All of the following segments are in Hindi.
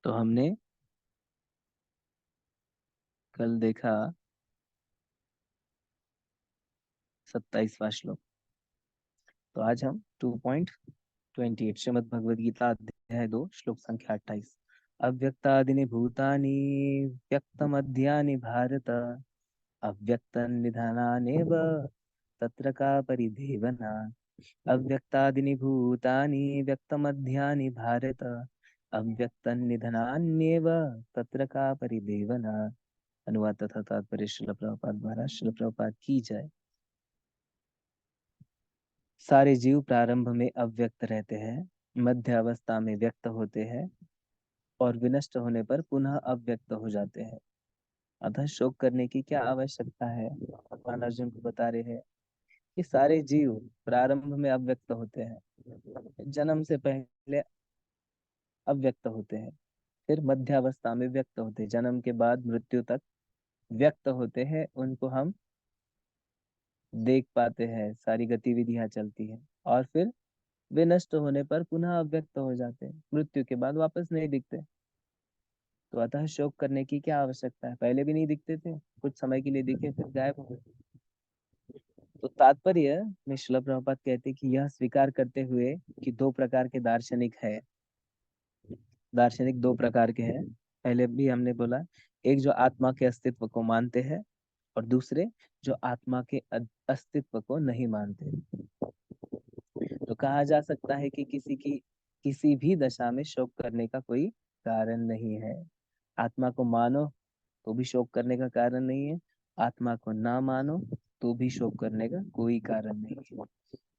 तो हमने कल देखा 27वां श्लोक। तो आज हम 2.28 श्रीमद् भगवद गीता अध्याय 2 श्लोक संख्या 28। अव्यक्तादीनि भूतानि व्यक्तमध्यानि भारत अव्यक्तनिधनानेव तत्र का परिदेवना। अव्यक्तादीनि भूतानि व्यक्तमध्यानि भारत अव्यक्तनिधनान्येव तत्र का परिदेवना। अनुवाद तथा तात्पर्य श्रील प्रभुपाद महाराज। श्रील प्रभुपाद की जय। सारे जीव प्रारंभ में अव्यक्त रहते हैं, मध्य अवस्था में व्यक्त होते हैं और विनष्ट होने पर पुनः अव्यक्त हो जाते हैं। अतः शोक करने की क्या आवश्यकता है। भगवान अर्जुन को बता रहे हैं कि सारे जीव प्रारंभ में अव्यक्त होते हैं, जन्म से पहले अव्यक्त होते हैं, फिर मध्य अवस्था में व्यक्त होते हैं, जन्म के बाद मृत्यु तक व्यक्त होते हैं। उनको हम देख पाते हैं, सारी गतिविधियां चलती हैं और फिर वे नष्ट होने पर पुनः अव्यक्त हो जाते हैं, मृत्यु के बाद वापस नहीं दिखते। तो अतः शोक करने की क्या आवश्यकता है। पहले भी नहीं दिखते थे, कुछ समय के लिए दिखे फिर गायब हो गए। तो तात्पर्य में श्रील प्रभुपाद कहते कि यह स्वीकार करते हुए कि दो प्रकार के दार्शनिक है। दार्शनिक दो प्रकार के हैं, पहले भी हमने बोला। एक जो आत्मा के अस्तित्व को मानते हैं और दूसरे जो आत्मा के अस्तित्व को नहीं मानते। तो कहा जा सकता है कि किसी भी दशा में शोक करने का कोई कारण नहीं है। आत्मा को मानो तो भी शोक करने का कारण नहीं है, आत्मा को ना मानो तो भी शोक करने का कोई कारण नहीं है।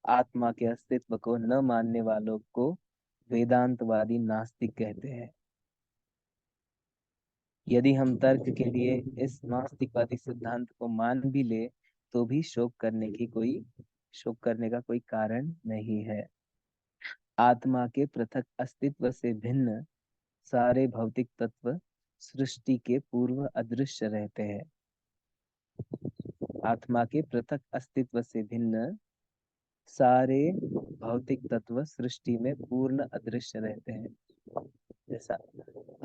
आत्मा के अस्तित्व को न मानने वालों को वेदांतवादी नास्तिक कहते हैं। यदि हम तर्क के लिए इस नास्तिकवादी सिद्धांत को मान भी ले तो भी शोक करने का कोई कारण नहीं है। आत्मा के पृथक अस्तित्व से भिन्न सारे भौतिक तत्व सृष्टि के पूर्व अदृश्य रहते हैं। आत्मा के पृथक अस्तित्व से भिन्न सारे भौतिक तत्व सृष्टि में पूर्ण अदृश्य रहते हैं। जैसा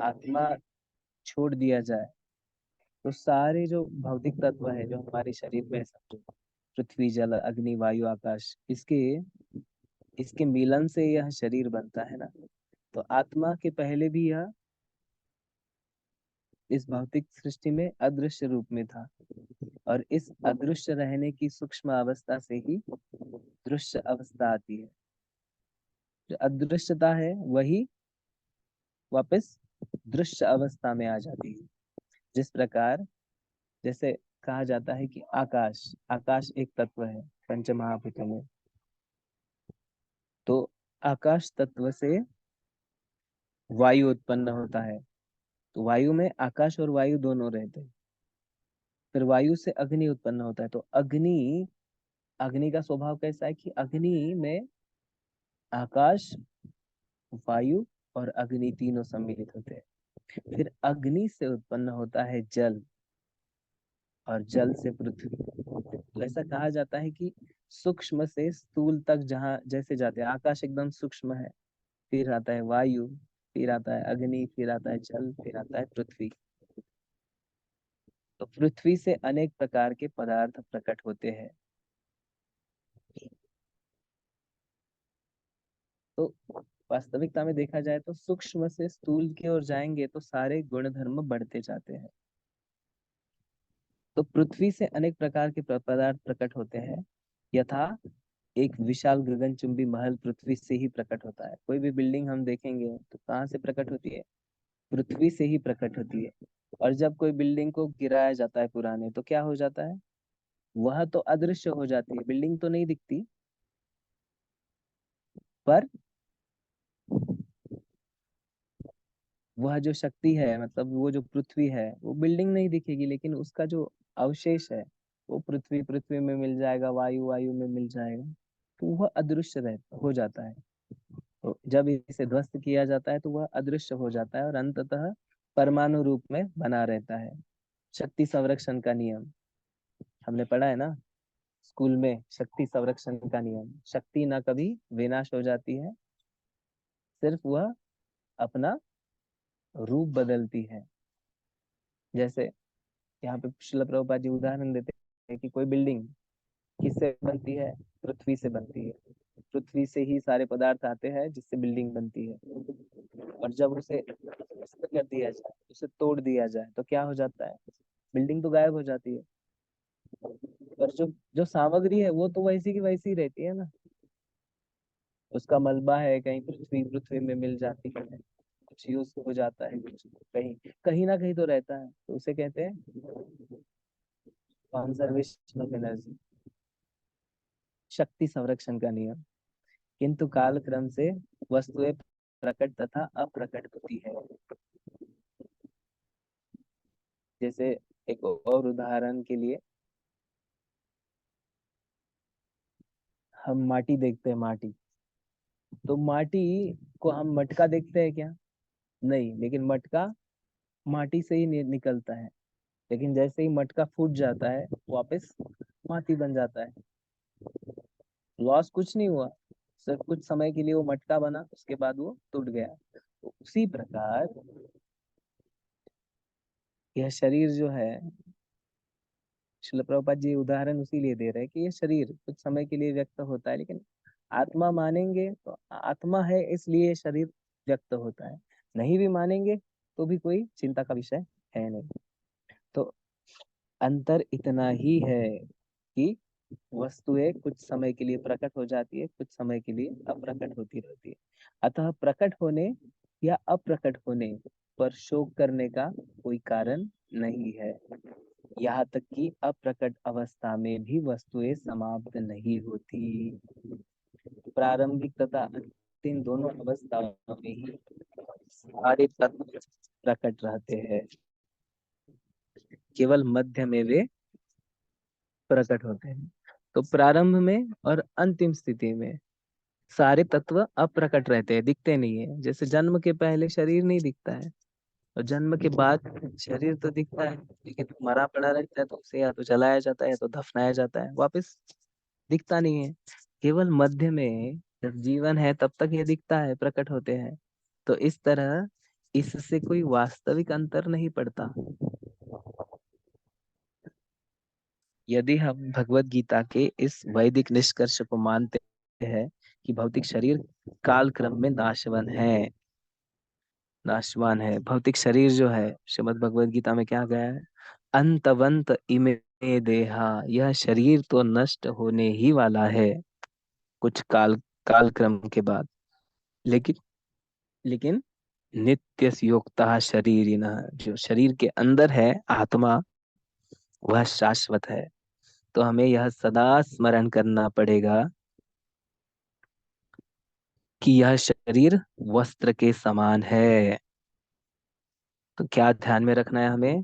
आत्मा छोड़ दिया जाए तो सारे जो भौतिक तत्व है जो हमारे शरीर में, समझो पृथ्वी जल अग्नि वायु आकाश, इसके मिलन से यह शरीर बनता है ना। तो आत्मा के पहले भी यह इस भौतिक सृष्टि में अदृश्य रूप में था और इस अदृश्य रहने की सूक्ष्म अवस्था से ही दृश्य अवस्था आती है। जो अदृश्यता है वही वापस दृश्य अवस्था में आ जाती है। जिस प्रकार जैसे कहा जाता है कि आकाश आकाश एक तत्व है पंच महाभूतों में। तो आकाश तत्व से वायु उत्पन्न होता है, तो वायु में आकाश और वायु दोनों रहते हैं। फिर वायु से अग्नि उत्पन्न होता है, तो अग्नि अग्नि का स्वभाव कैसा है कि अग्नि में आकाश वायु और अग्नि तीनों सम्मिलित होते हैं। फिर अग्नि से उत्पन्न होता है जल और जल से पृथ्वी। तो ऐसा कहा जाता है कि सूक्ष्म से स्थूल तक जहां जैसे जाते हैं, आकाश एकदम सूक्ष्म है, फिर आता है वायु, फिर आता है अग्नि, फिर आता है जल, फिर आता है पृथ्वी। तो पृथ्वी से अनेक प्रकार के पदार्थ प्रकट होते हैं। तो वास्तविकता में देखा जाए तो सूक्ष्म से स्थूल की ओर जाएंगे तो सारे गुण धर्म बढ़ते जाते हैं। तो पृथ्वी से अनेक प्रकार के पदार्थ प्रकट होते हैं। यथा एक विशाल गगनचुंबी महल पृथ्वी से ही प्रकट होता है। कोई भी बिल्डिंग हम देखेंगे तो कहाँ से प्रकट होती है, पृथ्वी से ही प्रकट होती है। और जब कोई बिल्डिंग को गिराया जाता है पुराने, तो क्या हो जाता है, वह तो अदृश्य हो जाती है, बिल्डिंग तो नहीं दिखती, पर वह जो शक्ति है, मतलब वो जो पृथ्वी है, वो बिल्डिंग नहीं दिखेगी, लेकिन उसका जो अवशेष है वो पृथ्वी पृथ्वी में मिल जाएगा, वायु वायु में मिल जाएगा, तो वह अदृश्य हो जाता है। तो जब इसे ध्वस्त किया जाता है तो वह अदृश्य हो जाता है और अंततः परमाणु रूप में बना रहता है। शक्ति संरक्षण का नियम हमने पढ़ा है ना स्कूल में। शक्ति संरक्षण का नियम, शक्ति ना कभी विनाश हो जाती है, सिर्फ वह अपना रूप बदलती है। जैसे यहाँ पे श्रील प्रभुपाद जी उदाहरण देते हैं कि कोई बिल्डिंग किससे बनती है? पृथ्वी से बनती है। पृथ्वी से ही सारे पदार्थ आते हैं जिससे बिल्डिंग बनती है। और जब उसे नष्ट कर दिया जाए, उसे तोड़ दिया जाए, तो क्या हो जाता है? बिल्डिंग तो गायब हो जाती है, पर जो जो सामग्री है वो तो वैसी की वैसी रहती है ना। उसका मलबा है, कहीं पृथ्वी पृथ्वी में मिल जाती है, कुछ यूज हो जाता है, कुछ कहीं कहीं ना कहीं तो रहता है, तो उसे कहते हैं कंजर्वेशन ऑफ एनर्जी, शक्ति संरक्षण का नियम। किंतु कालक्रम से वस्तुएं प्रकट तथा अप्रकट होती है। जैसे एक और उदाहरण के लिए, हम माटी देखते हैं, माटी, तो माटी को हम मटका देखते हैं क्या? नहीं, लेकिन मटका माटी से ही निकलता है। लेकिन जैसे ही मटका फूट जाता है, वापस माटी बन जाता है। लॉस कुछ नहीं हुआ, सिर्फ कुछ समय के लिए वो मटका बना, उसके बाद वो टूट गया। तो उसी प्रकार यह शरीर जो है, श्रील प्रभुपाद जी उदाहरण उसीलिए दे रहे हैं कि ये शरीर कुछ समय के लिए व्यक्त होता है, लेकिन आत्मा मानेंगे तो आत्मा है इसलिए ये शरीर व्यक्त होता है, नहीं भी मानेंगे तो भी कोई चिंता का विषय है नहीं। तो अंतर इतना ही है कि वस्तुएं कुछ समय के लिए प्रकट हो जाती है, कुछ समय के लिए अप्रकट होती रहती है। अतः प्रकट होने या अप्रकट होने पर शोक करने का कोई कारण नहीं है। यहाँ तक कि अप्रकट अवस्था में भी वस्तुएं समाप्त नहीं होती। प्रारंभिक तथा अंतिम दोनों अवस्थाओं में ही सारे तत्व प्रकट रहते हैं, केवल मध्य में वे प्रकट होते हैं। तो प्रारंभ में और अंतिम स्थिति में सारे तत्व अप्रकट रहते हैं, दिखते नहीं है। जैसे जन्म के पहले शरीर नहीं दिखता है, और जन्म के बाद शरीर तो दिखता है, लेकिन मरा पड़ा रहता है, तो उसे या तो जलाया जाता है या तो दफनाया जाता है, वापस दिखता नहीं है। केवल मध्य में जब जीवन है तब तक ये दिखता है, प्रकट होते हैं। तो इस तरह इससे कोई वास्तविक अंतर नहीं पड़ता। यदि हम भगवत गीता के इस वैदिक निष्कर्ष को मानते हैं कि भौतिक शरीर काल क्रम में नाशवान है, भौतिक शरीर जो है, श्रीमद् भगवत गीता में क्या गया है? अंतवंत इमे देहा, यह शरीर तो नष्ट होने ही वाला है कुछ काल क्रम के बाद। लेकिन लेकिन नित्य योक्ता शरीरिन, जो शरीर के अंदर है आत्मा, वह शाश्वत है। तो हमें यह सदा स्मरण करना पड़ेगा कि यह शरीर वस्त्र के समान है। तो क्या ध्यान में रखना है हमें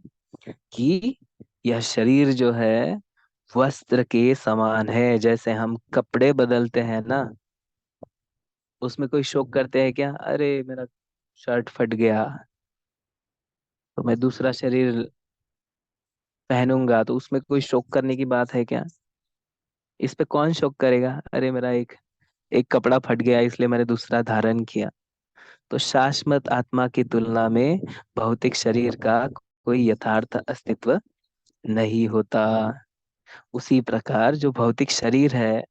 कि यह शरीर जो है वस्त्र के समान है। जैसे हम कपड़े बदलते हैं ना, उसमें कोई शौक करते हैं क्या? अरे मेरा शर्ट फट गया तो मैं दूसरा शरीर पहनूंगा, तो उसमें कोई शौक करने की बात है क्या? इस पे कौन शौक करेगा? अरे मेरा एक एक कपड़ा फट गया इसलिए मैंने दूसरा धारण किया। तो शाश्वत आत्मा की तुलना में भौतिक शरीर का कोई यथार्थ अस्तित्व नहीं होता। उसी प्रकार जो भौतिक शरीर है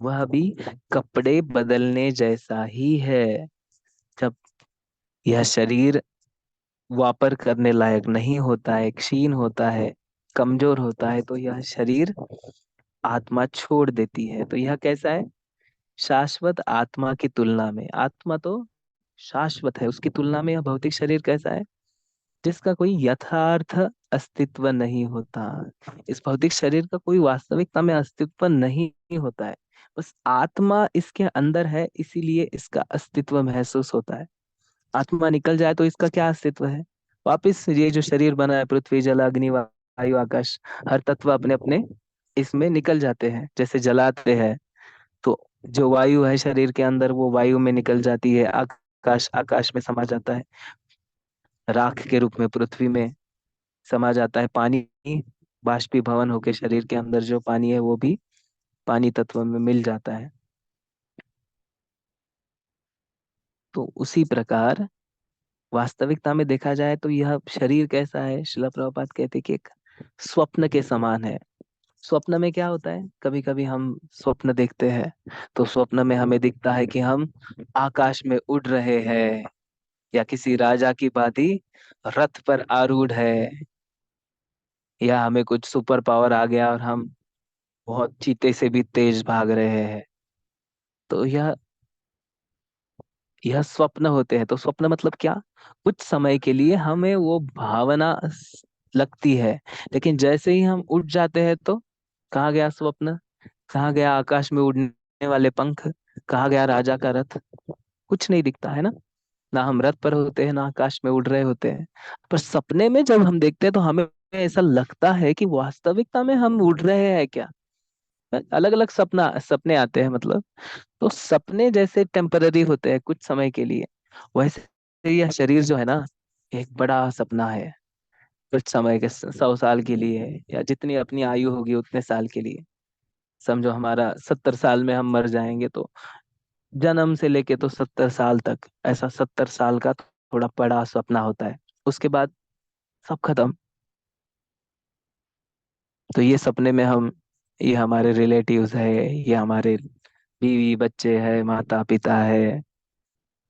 वह भी कपड़े बदलने जैसा ही है। जब यह शरीर वापर करने लायक नहीं होता है, क्षीण होता है, कमजोर होता है, तो यह शरीर आत्मा छोड़ देती है। तो यह कैसा है? शाश्वत आत्मा की तुलना में, आत्मा तो शाश्वत है, उसकी तुलना में यह भौतिक शरीर कैसा है? जिसका कोई यथार्थ अस्तित्व नहीं होता। इस भौतिक शरीर का कोई वास्तविकता में अस्तित्व नहीं होता है। बस आत्मा इसके अंदर है, इसीलिए इसका अस्तित्व महसूस होता है। आत्मा निकल जाए तो इसका क्या अस्तित्व है? वापिस ये जो शरीर बना है, पृथ्वी जल अग्नि वायु आकाश, हर तत्व अपने अपने इसमें निकल जाते हैं। जैसे जलाते हैं तो जो वायु है शरीर के अंदर, वो वायु में निकल जाती है, आकाश आकाश में समा जाता है, राख के रूप में पृथ्वी में समा जाता है, पानी बाष्पीभवन होकर शरीर के अंदर जो पानी है वो भी पानी तत्व में मिल जाता है। तो उसी प्रकार वास्तविकता में देखा जाए तो यह शरीर कैसा है, शिला प्रभुपाद कहते हैं कि एक स्वप्न के समान है। स्वप्न में क्या होता है, कभी कभी हम स्वप्न देखते हैं तो स्वप्न में हमें दिखता है कि हम आकाश में उड़ रहे हैं, या किसी राजा की भांति रथ पर आरूढ़ है, या हमें कुछ सुपर पावर आ गया और हम बहुत चीते से भी तेज भाग रहे हैं। तो यह स्वप्न होते हैं। तो स्वप्न मतलब क्या, कुछ समय के लिए हमें वो भावना लगती है, लेकिन जैसे ही हम उठ जाते हैं तो कहाँ गया स्वप्न, कहाँ गया आकाश में उड़ने वाले पंख, कहाँ गया राजा का रथ। कुछ नहीं दिखता है ना, ना हम रथ पर होते हैं ना आकाश में उड़ रहे होते हैं। पर सपने में जब हम देखते हैं तो हमें ऐसा लगता है कि वास्तविकता में हम उड़ रहे हैं क्या। अलग अलग सपना सपने आते हैं मतलब। तो सपने जैसे टेम्पररी होते हैं कुछ समय के लिए, वैसे यह शरीर जो है ना, एक बड़ा सपना है। कुछ समय के 100 साल के लिए, या जितनी अपनी आयु होगी उतने साल के लिए। समझो हमारा 70 साल में हम मर जाएंगे, तो जन्म से लेके तो 70 साल तक ऐसा 70 साल का थोड़ा बड़ा सपना होता है। उसके बाद सब खत्म। तो ये सपने में हम, ये हमारे रिलेटिव्स है, ये हमारे बीवी बच्चे है, माता पिता है,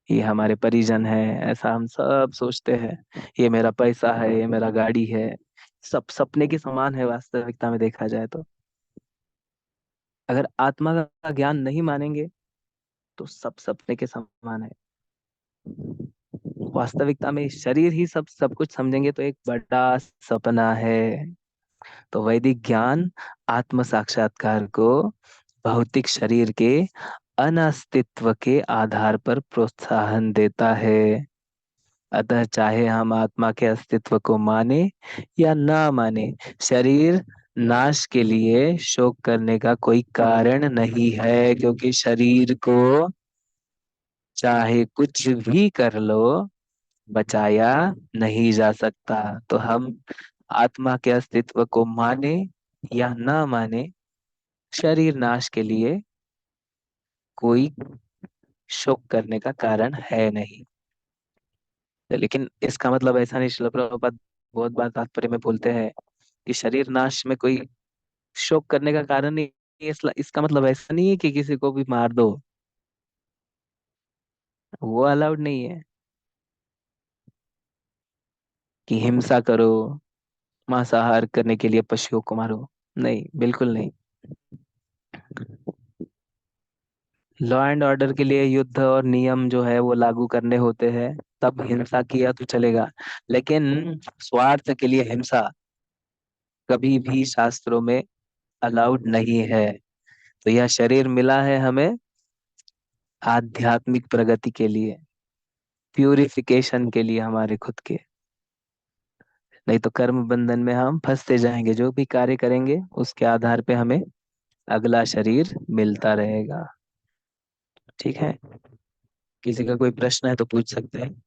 ये हमारे परिजन है, ऐसा हम सब सोचते हैं। ये मेरा पैसा है, ये मेरा गाड़ी है। सब सपने के समान है वास्तविकता में देखा जाए तो। अगर आत्मा का ज्ञान नहीं मानेंगे तो सब सपने के समान है। वास्तविकता में शरीर ही सब सब कुछ समझेंगे तो एक बड़ा सपना है। तो वैदिक ज्ञान आत्म साक्षात्कार को भौतिक शरीर के अनास्तित्व के आधार पर प्रोत्साहन देता है। अतः चाहे हम आत्मा के अस्तित्व को माने या ना माने, शरीर नाश के लिए शोक करने का कोई कारण नहीं है, क्योंकि शरीर को चाहे कुछ भी कर लो, बचाया नहीं जा सकता। तो हम आत्मा के अस्तित्व को माने या ना माने, शरीर नाश के लिए कोई शोक करने का कारण है नहीं। लेकिन इसका मतलब ऐसा नहीं, श्रील प्रभुपाद बहुत बार तात्पर्य में बोलते हैं कि शरीर नाश में कोई शोक करने का कारण नहीं है। इसका मतलब ऐसा नहीं है कि किसी को भी मार दो, वो अलाउड नहीं है। कि हिंसा करो, मांसाहार करने के लिए पशुओं को मारो, नहीं, बिल्कुल नहीं। लॉ एंड ऑर्डर के लिए युद्ध और नियम जो है वो लागू करने होते हैं, तब हिंसा किया तो चलेगा। लेकिन स्वार्थ के लिए हिंसा कभी भी शास्त्रों में अलाउड नहीं है। तो यह शरीर मिला है हमें आध्यात्मिक प्रगति के लिए, प्यूरिफिकेशन के लिए हमारे खुद के। नहीं तो कर्म बंधन में हम फंसते जाएंगे, जो भी कार्य करेंगे उसके आधार पे हमें अगला शरीर मिलता रहेगा। ठीक है, किसी का कोई प्रश्न है तो पूछ सकते हैं।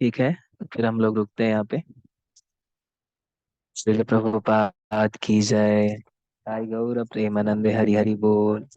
ठीक है, तो फिर हम लोग रुकते हैं यहाँ पे। श्रील प्रभुपाद की जय। साई गौर प्रेमानंद हरि हरि बोल।